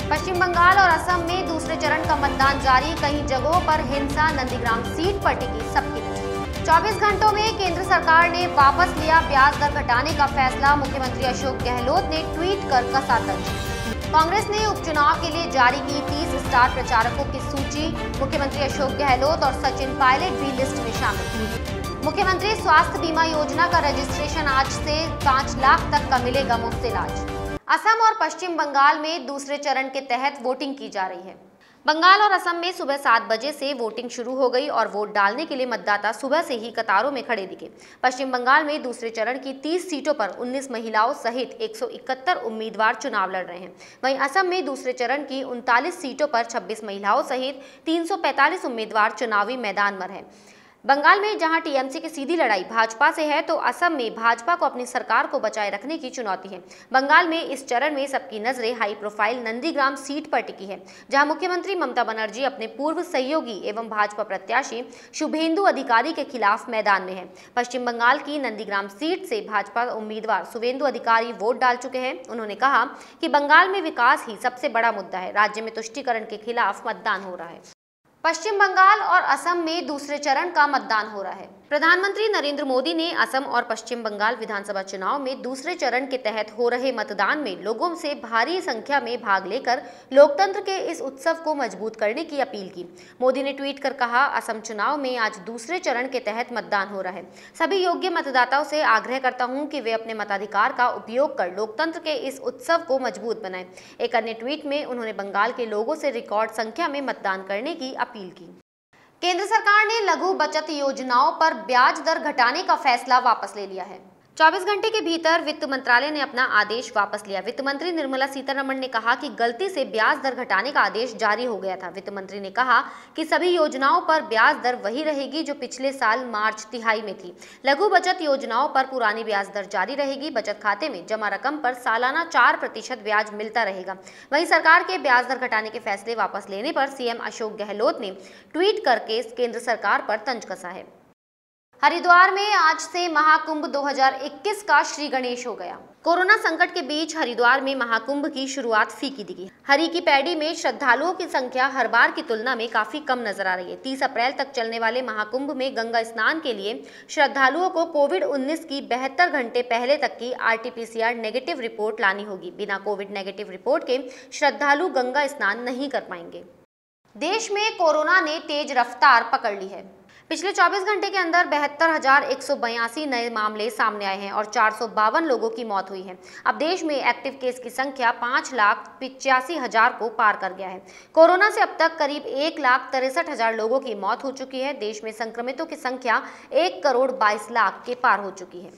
पश्चिम बंगाल और असम में दूसरे चरण का मतदान जारी, कई जगहों पर हिंसा, नंदीग्राम सीट पर टिकी सबकी नजर। 24 घंटों में केंद्र सरकार ने वापस लिया ब्याज दर घटाने का फैसला, मुख्यमंत्री अशोक गहलोत ने ट्वीट कर कसा तंज। कांग्रेस ने उपचुनाव के लिए जारी की 30 स्टार प्रचारकों की सूची, मुख्यमंत्री अशोक गहलोत और सचिन पायलट भी लिस्ट में शामिल। मुख्यमंत्री स्वास्थ्य बीमा योजना का रजिस्ट्रेशन आज से 5 लाख तक का मिलेगा मुफ्त इलाज। असम और पश्चिम बंगाल में दूसरे चरण के तहत वोटिंग की जा रही है। बंगाल और असम में सुबह 7 बजे से वोटिंग शुरू हो गई और वोट डालने के लिए मतदाता सुबह से ही कतारों में खड़े दिखे। पश्चिम बंगाल में दूसरे चरण की 30 सीटों पर 19 महिलाओं सहित 171 उम्मीदवार चुनाव लड़ रहे हैं। वहीं असम में दूसरे चरण की 39 सीटों पर 26 महिलाओं सहित 345 उम्मीदवार चुनावी मैदान में हैं। बंगाल में जहां टीएमसी की सीधी लड़ाई भाजपा से है, तो असम में भाजपा को अपनी सरकार को बचाए रखने की चुनौती है। बंगाल में इस चरण में सबकी नजरें हाई प्रोफाइल नंदीग्राम सीट पर टिकी है, जहां मुख्यमंत्री ममता बनर्जी अपने पूर्व सहयोगी एवं भाजपा प्रत्याशी शुभेंदु अधिकारी के खिलाफ मैदान में है। पश्चिम बंगाल की नंदीग्राम सीट से भाजपा उम्मीदवार शुभेंदु अधिकारी वोट डाल चुके हैं। उन्होंने कहा कि बंगाल में विकास ही सबसे बड़ा मुद्दा है, राज्य में तुष्टीकरण के खिलाफ मतदान हो रहा है। पश्चिम बंगाल और असम में दूसरे चरण का मतदान हो रहा है। प्रधानमंत्री नरेंद्र मोदी ने असम और पश्चिम बंगाल विधानसभा चुनाव में दूसरे चरण के तहत हो रहे मतदान में लोगों से भारी संख्या में भाग लेकर लोकतंत्र के इस उत्सव को मजबूत करने की अपील की। मोदी ने ट्वीट कर कहा, असम चुनाव में आज दूसरे चरण के तहत मतदान हो रहा है। सभी योग्य मतदाताओं से आग्रह करता हूं कि वे अपने मताधिकार का उपयोग कर लोकतंत्र के इस उत्सव को मजबूत बनाएं। एक अन्य ट्वीट में उन्होंने बंगाल के लोगों से रिकॉर्ड संख्या में मतदान करने की अपील की। केंद्र सरकार ने लघु बचत योजनाओं पर ब्याज दर घटाने का फैसला वापस ले लिया है। 24 घंटे के भीतर वित्त मंत्रालय ने अपना आदेश वापस लिया। वित्त मंत्री निर्मला सीतारमण ने कहा कि गलती से ब्याज दर घटाने का आदेश जारी हो गया था। वित्त मंत्री ने कहा कि सभी योजनाओं पर ब्याज दर वही रहेगी जो पिछले साल मार्च तिहाई में थी। लघु बचत योजनाओं पर पुरानी ब्याज दर जारी रहेगी। बचत खाते में जमा रकम पर सालाना 4% ब्याज मिलता रहेगा। वहीं सरकार के ब्याज दर घटाने के फैसले वापस लेने पर सीएम अशोक गहलोत ने ट्वीट करके केंद्र सरकार पर तंज कसा है। हरिद्वार में आज से महाकुंभ 2021 का श्री गणेश हो गया। कोरोना संकट के बीच हरिद्वार में महाकुंभ की शुरुआत फीकी दिखी। हरि की पैड़ी में श्रद्धालुओं की संख्या हर बार की तुलना में काफी कम नजर आ रही है। 30 अप्रैल तक चलने वाले महाकुंभ में गंगा स्नान के लिए श्रद्धालुओं को कोविड-19 की 72 घंटे पहले तक की RT-PCR नेगेटिव रिपोर्ट लानी होगी। बिना कोविड नेगेटिव रिपोर्ट के श्रद्धालु गंगा स्नान नहीं कर पाएंगे। देश में कोरोना ने तेज रफ्तार पकड़ ली है। पिछले 24 घंटे के अंदर 72,182 नए मामले सामने आए हैं और 452 लोगों की मौत हुई है। अब देश में एक्टिव केस की संख्या 5,85,000 को पार कर गया है। कोरोना से अब तक करीब 1,63,000 लोगों की मौत हो चुकी है। देश में संक्रमितों की संख्या 1,22,00,000 के पार हो चुकी है।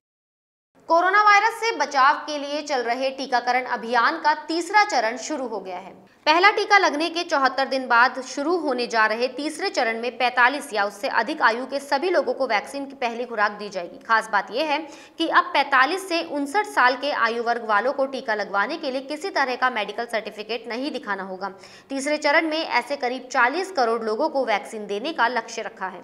कोरोना वायरस से बचाव के लिए चल रहे टीकाकरण अभियान का तीसरा चरण शुरू हो गया है। पहला टीका लगने के 74 दिन बाद शुरू होने जा रहे तीसरे चरण में 45 या उससे अधिक आयु के सभी लोगों को वैक्सीन की पहली खुराक दी जाएगी। खास बात यह है कि अब 45 से 59 साल के आयु वर्ग वालों को टीका लगवाने के लिए किसी तरह का मेडिकल सर्टिफिकेट नहीं दिखाना होगा। तीसरे चरण में ऐसे करीब 40 करोड़ लोगों को वैक्सीन देने का लक्ष्य रखा है।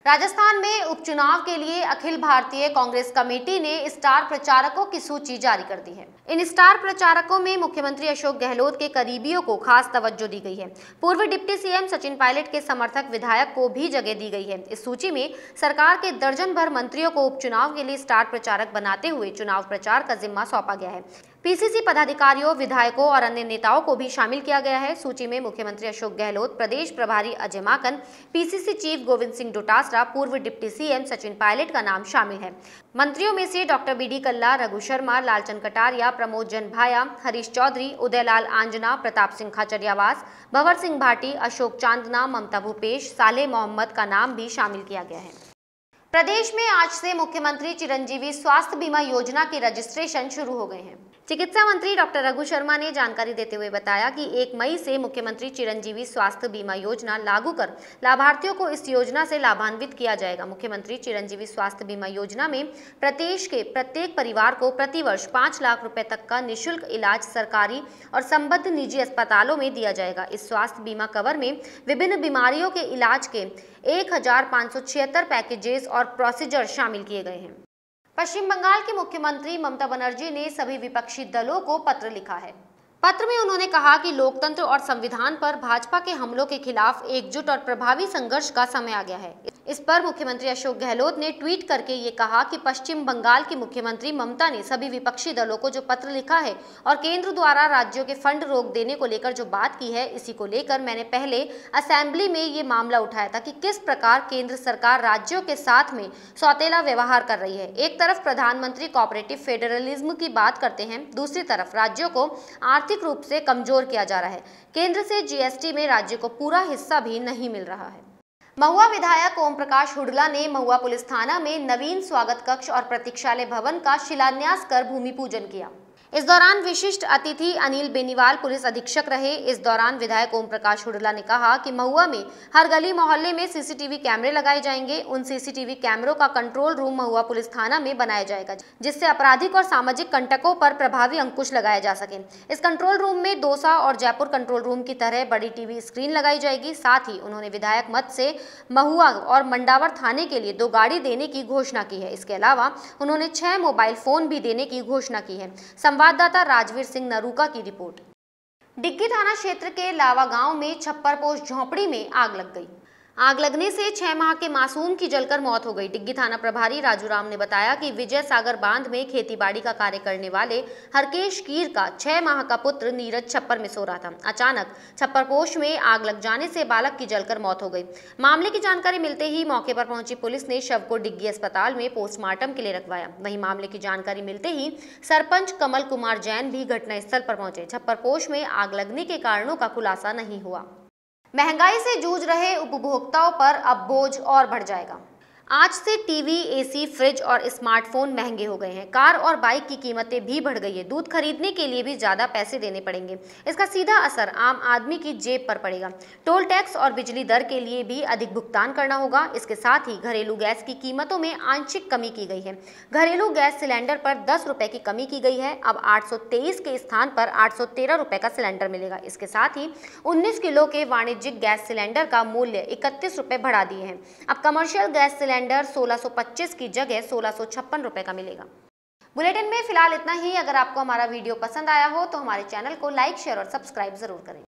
राजस्थान में उपचुनाव के लिए अखिल भारतीय कांग्रेस कमेटी ने स्टार प्रचारकों की सूची जारी कर दी है। इन स्टार प्रचारकों में मुख्यमंत्री अशोक गहलोत के करीबियों को खास तवज्जो दी गई है। पूर्व डिप्टी सीएम सचिन पायलट के समर्थक विधायक को भी जगह दी गई है। इस सूची में सरकार के दर्जन भर मंत्रियों को उपचुनाव के लिए स्टार प्रचारक बनाते हुए चुनाव प्रचार का जिम्मा सौंपा गया है। पीसीसी पदाधिकारियों, विधायकों और अन्य नेताओं को भी शामिल किया गया है। सूची में मुख्यमंत्री अशोक गहलोत, प्रदेश प्रभारी अजय माकन, पीसीसी चीफ गोविंद सिंह डोटासरा, पूर्व डिप्टी सीएम सचिन पायलट का नाम शामिल है। मंत्रियों में से डॉक्टर बीडी कल्ला, रघु शर्मा, लालचंद कटारिया, प्रमोद जनभाया, हरीश चौधरी, उदयलाल आंजना, प्रताप सिंह खाचरियावास, भंवर सिंह भाटी, अशोक चांदना, ममता भूपेश, सालेह मोहम्मद का नाम भी शामिल किया गया है। प्रदेश में आज से मुख्यमंत्री चिरंजीवी स्वास्थ्य बीमा योजना के रजिस्ट्रेशन शुरू हो गए हैं। चिकित्सा मंत्री डॉक्टर रघु शर्मा ने जानकारी देते हुए बताया कि 1 मई से मुख्यमंत्री चिरंजीवी स्वास्थ्य बीमा योजना लागू कर लाभार्थियों को इस योजना से लाभान्वित किया जाएगा। मुख्यमंत्री चिरंजीवी स्वास्थ्य बीमा योजना में प्रदेश के प्रत्येक परिवार को प्रतिवर्ष 5 लाख रुपए तक का निःशुल्क इलाज सरकारी और संबद्ध निजी अस्पतालों में दिया जाएगा। इस स्वास्थ्य बीमा कवर में विभिन्न बीमारियों के इलाज के 1,576 पैकेजेस और प्रोसीजर शामिल किए गए हैं। पश्चिम बंगाल की मुख्यमंत्री ममता बनर्जी ने सभी विपक्षी दलों को पत्र लिखा है। पत्र में उन्होंने कहा कि लोकतंत्र और संविधान पर भाजपा के हमलों के खिलाफ एकजुट और प्रभावी संघर्ष का समय आ गया है। इस पर मुख्यमंत्री अशोक गहलोत ने ट्वीट करके ये कहा कि पश्चिम बंगाल की मुख्यमंत्री ममता ने सभी विपक्षी दलों को जो पत्र लिखा है और केंद्र द्वारा राज्यों के फंड रोक देने को लेकर जो बात की है, इसी को लेकर मैंने पहले असेंबली में ये मामला उठाया था कि किस प्रकार केंद्र सरकार राज्यों के साथ में सौतेला व्यवहार कर रही है। एक तरफ प्रधानमंत्री कोऑपरेटिव फेडरलिज्म की बात करते हैं, दूसरी तरफ राज्यों को आर्थिक रूप से कमजोर किया जा रहा है। केंद्र से जीएसटी में राज्य को पूरा हिस्सा भी नहीं मिल रहा है। महुआ विधायक ओम प्रकाश हुडला ने महुआ पुलिस थाना में नवीन स्वागत कक्ष और प्रतीक्षालय भवन का शिलान्यास कर भूमि पूजन किया। इस दौरान विशिष्ट अतिथि अनिल बेनीवाल पुलिस अधीक्षक रहे। इस दौरान विधायक ओम प्रकाश हुडला ने कहा कि महुआ में हर गली मोहल्ले में सीसीटीवी कैमरे लगाए जाएंगे। उन सीसीटीवी कैमरों का कंट्रोल रूम महुआ पुलिस थाना में बनाया जाएगा, जिससे आपराधिक और सामाजिक कंटकों पर प्रभावी अंकुश लगाया जा सके। इस कंट्रोल रूम में दौसा और जयपुर कंट्रोल रूम की तरह बड़ी टीवी स्क्रीन लगाई जाएगी। साथ ही उन्होंने विधायक मद से महुआ और मंडावर थाने के लिए 2 गाड़ी देने की घोषणा की है। इसके अलावा उन्होंने 6 मोबाइल फोन भी देने की घोषणा की है। संवाददाता राजवीर सिंह नरूका की रिपोर्ट। डिग्गी थाना क्षेत्र के लावा गांव में छप्परपोश झोंपड़ी में आग लग गई। आग लगने से 6 माह के मासूम की जलकर मौत हो गई। डिग्गी थाना प्रभारी राजू राम ने बताया कि विजय सागर बांध में खेतीबाड़ी का कार्य करने वाले हरकेश कीर का 6 माह का पुत्र नीरज छप्पर में सो रहा था। अचानक छप्परपोश में आग लग जाने से बालक की जलकर मौत हो गई। मामले की जानकारी मिलते ही मौके पर पहुंची पुलिस ने शव को डिग्गी अस्पताल में पोस्टमार्टम के लिए रखवाया। वहीं मामले की जानकारी मिलते ही सरपंच कमल कुमार जैन भी घटनास्थल पर पहुंचे। छप्परपोश में आग लगने के कारणों का खुलासा नहीं हुआ। महंगाई से जूझ रहे उपभोक्ताओं पर अब बोझ और बढ़ जाएगा। आज से टीवी, एसी, फ्रिज और स्मार्टफोन महंगे हो गए हैं। कार और बाइक की कीमतें भी बढ़ गई है। दूध खरीदने के लिए भी ज्यादा पैसे देने पड़ेंगे। इसका सीधा असर आम आदमी की जेब पर पड़ेगा। टोल टैक्स और बिजली दर के लिए भी अधिक भुगतान करना होगा। इसके साथ ही घरेलू गैस की कीमतों में आंशिक कमी की गई है। घरेलू गैस सिलेंडर पर 10 रुपए की कमी की गई है। अब 823 के स्थान पर 813 रुपए का सिलेंडर मिलेगा। इसके साथ ही 19 किलो के वाणिज्यिक गैस सिलेंडर का मूल्य 31 रुपए बढ़ा दिए हैं। अब कमर्शियल गैस सिलेंडर 1625 की जगह 1656 रुपए का मिलेगा। बुलेटिन में फिलहाल इतना ही। अगर आपको हमारा वीडियो पसंद आया हो तो हमारे चैनल को लाइक, शेयर और सब्सक्राइब जरूर करें।